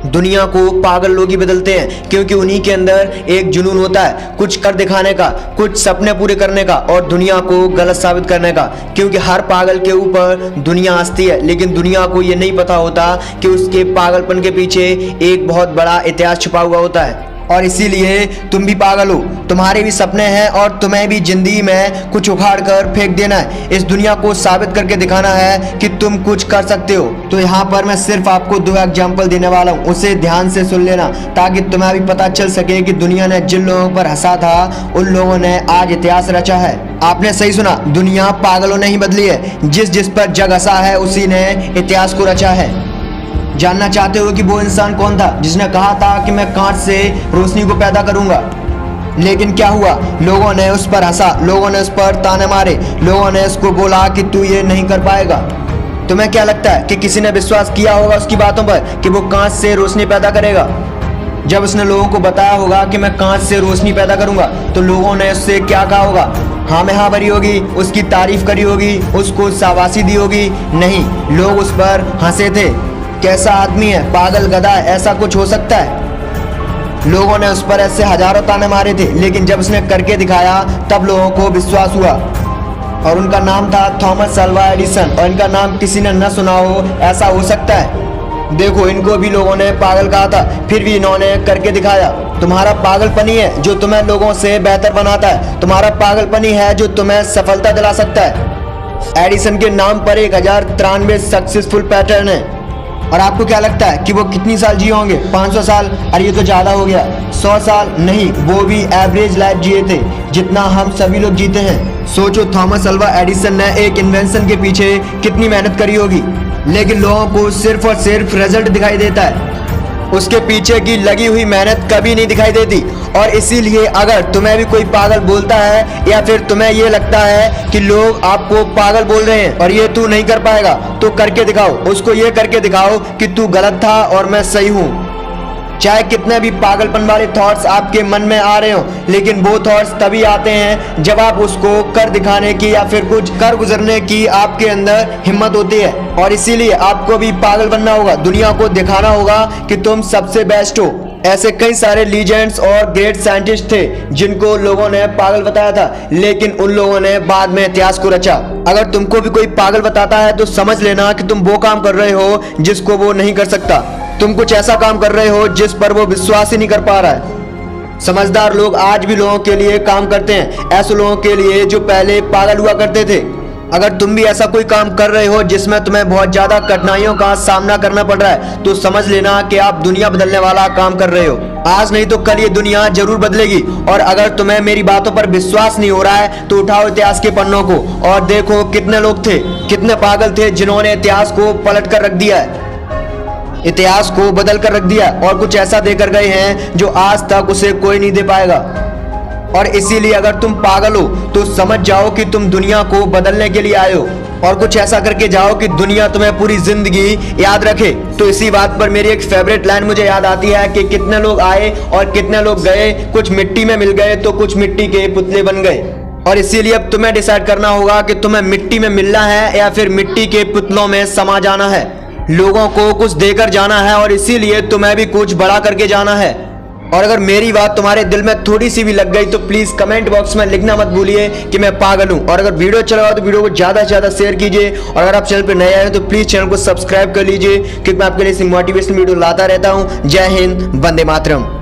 दुनिया को पागल लोग ही बदलते हैं, क्योंकि उन्हीं के अंदर एक जुनून होता है कुछ कर दिखाने का, कुछ सपने पूरे करने का और दुनिया को गलत साबित करने का। क्योंकि हर पागल के ऊपर दुनिया हंसती है, लेकिन दुनिया को ये नहीं पता होता कि उसके पागलपन के पीछे एक बहुत बड़ा इतिहास छुपा हुआ होता है। और इसीलिए तुम भी पागल हो, तुम्हारे भी सपने हैं और तुम्हें भी जिंदगी में कुछ उखाड़ कर फेंक देना है। इस दुनिया को साबित करके दिखाना है कि तुम कुछ कर सकते हो। तो यहाँ पर मैं सिर्फ आपको 2 एग्जाम्पल देने वाला हूँ, उसे ध्यान से सुन लेना ताकि तुम्हें भी पता चल सके कि दुनिया ने जिन लोगों पर हंसा था उन लोगों ने आज इतिहास रचा है। आपने सही सुना, दुनिया पागलों ने ही बदली है। जिस पर जग हंसा है उसी ने इतिहास को रचा है। जानना चाहते हो कि वो इंसान कौन था जिसने कहा था कि मैं कांच से रोशनी को पैदा करूंगा? लेकिन क्या हुआ, लोगों ने उस पर हंसा, लोगों ने उस पर ताने मारे, लोगों ने उसको बोला कि तू ये नहीं कर पाएगा। तुम्हें क्या लगता है कि किसी ने विश्वास किया होगा उसकी बातों पर कि वो कांच से रोशनी पैदा करेगा? जब उसने लोगों को बताया होगा कि मैं कांच से रोशनी पैदा करूंगा तो लोगों ने उससे क्या कहा होगा? हाँ में हाँ भरी होगी, उसकी तारीफ करी होगी, उसको शाबाशी दी होगी? नहीं, लोग उस पर हंसे थे। कैसा आदमी है, पागल गधा है, ऐसा कुछ हो सकता है? लोगों ने उस पर ऐसे हजारों ताने मारे थे, लेकिन जब उसने करके दिखाया तब लोगों को विश्वास हुआ। और उनका नाम था थॉमस अल्वा एडिसन। और इनका नाम किसी ने न सुना हो ऐसा हो सकता है? देखो, इनको भी लोगों ने पागल कहा था, फिर भी इन्होंने करके दिखाया। तुम्हारा पागलपन ही है जो तुम्हें लोगों से बेहतर बनाता है। तुम्हारा पागलपन ही है जो तुम्हें सफलता दिला सकता है। एडिसन के नाम पर 1093 सक्सेसफुल पैटर्न है। और आपको क्या लगता है कि वो कितनी साल जिए होंगे? 500 साल? अरे ये तो ज़्यादा हो गया। 100 साल? नहीं, वो भी एवरेज लाइफ जिए थे जितना हम सभी लोग जीते हैं। सोचो, थॉमस अल्वा एडिसन ने एक इन्वेंशन के पीछे कितनी मेहनत करी होगी, लेकिन लोगों को सिर्फ और सिर्फ रिजल्ट दिखाई देता है, उसके पीछे की लगी हुई मेहनत कभी नहीं दिखाई देती। और इसीलिए अगर तुम्हें भी कोई पागल बोलता है या फिर तुम्हें ये लगता है कि लोग आपको पागल बोल रहे हैं और ये तू नहीं कर पाएगा, तो करके दिखाओ। उसको ये करके दिखाओ कि तू गलत था और मैं सही हूँ। चाहे कितने भी पागलपन वाले थॉट्स आपके मन में आ रहे हो, लेकिन वो थॉट्स तभी आते हैं जब आप उसको कर दिखाने की या फिर कुछ कर गुजरने की आपके अंदर हिम्मत होती है। और इसीलिए आपको भी पागल बनना होगा, दुनिया को दिखाना होगा कि तुम सबसे बेस्ट हो। ऐसे कई सारे लीजेंड्स और ग्रेट साइंटिस्ट थे जिनको लोगों ने पागल बताया था, लेकिन उन लोगों ने बाद में इतिहास को रचा। अगर तुमको भी कोई पागल बताता है तो समझ लेना कि तुम वो काम कर रहे हो जिसको वो नहीं कर सकता। तुम कुछ ऐसा काम कर रहे हो जिस पर वो विश्वास ही नहीं कर पा रहा है। समझदार लोग आज भी लोगों के लिए काम करते हैं, ऐसे लोगों के लिए जो पहले पागल हुआ करते थे। अगर तुम भी ऐसा कोई काम कर रहे हो जिसमें तुम्हें बहुत ज्यादा कठिनाइयों का सामना करना पड़ रहा है, तो समझ लेना कि आप दुनिया बदलने वाला काम कर रहे हो। आज नहीं तो कल ये दुनिया जरूर बदलेगी। और अगर तुम्हें मेरी बातों पर विश्वास नहीं हो रहा है तो उठाओ इतिहास के पन्नों को और देखो कितने लोग थे, कितने पागल थे जिन्होंने इतिहास को पलट कर रख दिया है, इतिहास को बदल कर रख दिया और कुछ ऐसा देकर गए हैं जो आज तक उसे कोई नहीं दे पाएगा। और इसीलिए अगर तुम पागल हो तो समझ जाओ कि तुम दुनिया को बदलने के लिए आए हो और कुछ ऐसा करके जाओ कि दुनिया तुम्हें पूरी जिंदगी याद रखे। तो इसी बात पर मेरी एक फेवरेट लाइन मुझे याद आती है कि कितने लोग आए और कितने लोग गए, कुछ मिट्टी में मिल गए तो कुछ मिट्टी के पुतले बन गए। और इसीलिए अब तुम्हें डिसाइड करना होगा कि तुम्हें मिट्टी में मिलना है या फिर मिट्टी के पुतलों में समा जाना है। लोगों को कुछ देकर जाना है और इसीलिए तुम्हें भी कुछ बड़ा करके जाना है। और अगर मेरी बात तुम्हारे दिल में थोड़ी सी भी लग गई तो प्लीज कमेंट बॉक्स में लिखना मत भूलिए कि मैं पागल हूं। और अगर वीडियो अच्छा लगा तो वीडियो को ज्यादा से ज्यादा शेयर कीजिए। और अगर आप चैनल पर नए आए हैं तो प्लीज चैनल को सब्सक्राइब कर लीजिए, क्योंकि मैं आपके लिए मोटिवेशनल वीडियो लाता रहता हूं। जय हिंद, वंदे मातरम।